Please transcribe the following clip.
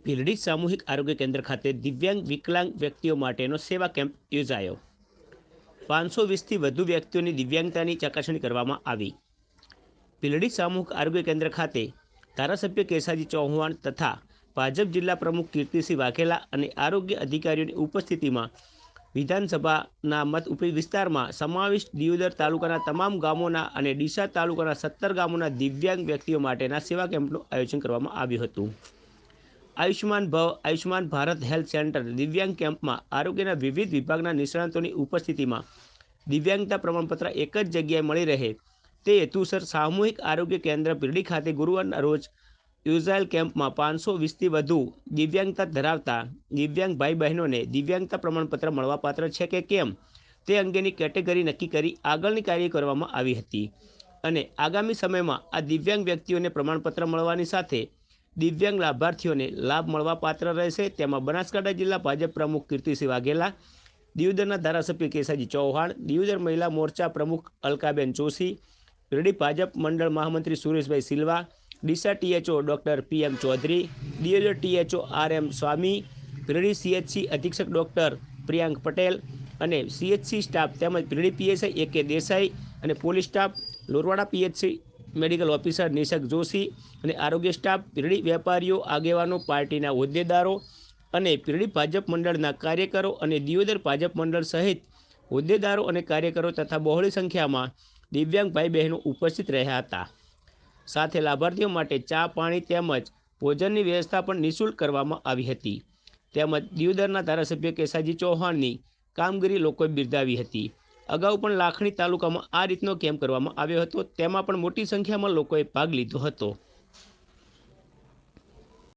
ભીલડી સામૂહિક આરોગ્ય કેન્દ્ર ખાતે દિવ્યાંગ વિકલાંગ વ્યક્તિઓ માટેનો સેવા કેમ્પ યોજાયો। 520થી વધુ વ્યક્તિઓની દિવ્યાંગતાની ચકાસણી કરવામાં આવી। ભીલડી સામૂહિક આરોગ્ય કેન્દ્ર ખાતે ધારાસભ્ય કેસાજી ચૌહાણ તથા ભાજપ જિલ્લા પ્રમુખ કીર્તિસિંહ વાઘેલા અને આરોગ્ય અધિકારીઓની ઉપસ્થિતિમાં વિધાનસભાના મત વિસ્તારમાં સમાવિષ્ટ દિયોદર તાલુકાના તમામ ગામોના અને ડીસા તાલુકાના 17 ગામોના દિવ્યાંગ વ્યક્તિઓ માટેના સેવા કેમ્પનું આયોજન કરવામાં આવ્યું હતું। આયુષ્માન ભારત હેલ્થ સેન્ટર દિવ્યાંગ કેમ્પમાં આરોગ્યના વિવિધ વિભાગના નિષ્ણાતોની ઉપસ્થિતિમાં દિવ્યાંગતા પ્રમાણપત્ર એક જ જગ્યાએ મળી રહે તે હેતુસર સામૂહિક આરોગ્ય કેન્દ્ર ભીલડી ખાતે ગુરુવારના રોજ યોજાયેલ કેમ્પમાં 520થી વધુ દિવ્યાંગતા ધરાવતા દિવ્યાંગ ભાઈ બહેનોને દિવ્યાંગતા પ્રમાણપત્ર મળવાપાત્ર છે કે કેમ તે અંગેની કેટેગરી નક્કી કરી આગળની કાર્યવાહી કરવામાં આવી હતી અને આગામી સમયમાં આ દિવ્યાંગ વ્યક્તિઓને પ્રમાણપત્ર મળવાની સાથે દિવ્યાંગ લાભાર્થીઓને લાભ મળવા પાત્ર રહેશે। તેમાં બનાસકાંઠા જિલ્લા ભાજપ પ્રમુખ કીર્તિસિંહ વાઘેલા, દિયોદરના ધારાસભ્ય કેસાજી ચૌહાણ, દિયોદર મહિલા મોરચા પ્રમુખ અલકાબેન જોશી, ભીલડી ભાજપ મંડળ મહામંત્રી Sureshbhai Silva, Deesa THO doctor PM Chaudhary, Deodar THO RM Swami, Bhildi CHC અધિક્ષક ડૉક્ટર પ્રિયાંક પટેલ અને CHC સ્ટાફ તેમજ ભીલડી PSI AK દેસાઈ અને police staff, Lorwada PHC medical officer Nishak Joshi અને આરોગ્ય સ્ટાફ, ભીલડી વેપારીઓ, આગેવાનો, પાર્ટીના હોદ્દેદારો અને ભીલડી ભાજપ મંડળના કાર્યકરો અને દિયોદર ભાજપ મંડળ સહિત હોદ્દેદારો અને કાર્યકરો તથા બહોળી સંખ્યામાં દિવ્યાંગ ભાઈ બહેનો ઉપસ્થિત રહ્યા હતા। સાથે લાભાર્થીઓ માટે ચા પાણી તેમજ ભોજનની વ્યવસ્થા પણ નિઃશુલ્ક કરવામાં આવી હતી। તેમજ દિયોદરના ધારાસભ્ય કેસાજી ચૌહાણની કામગીરી લોકોએ બિરદાવી હતી। અગાઉ પણ લાખણી તાલુકામાં આ રીતનો કેમ્પ કરવામાં આવ્યો હતો, તેમાં પણ મોટી સંખ્યામાં લોકોએ ભાગ લીધો હતો।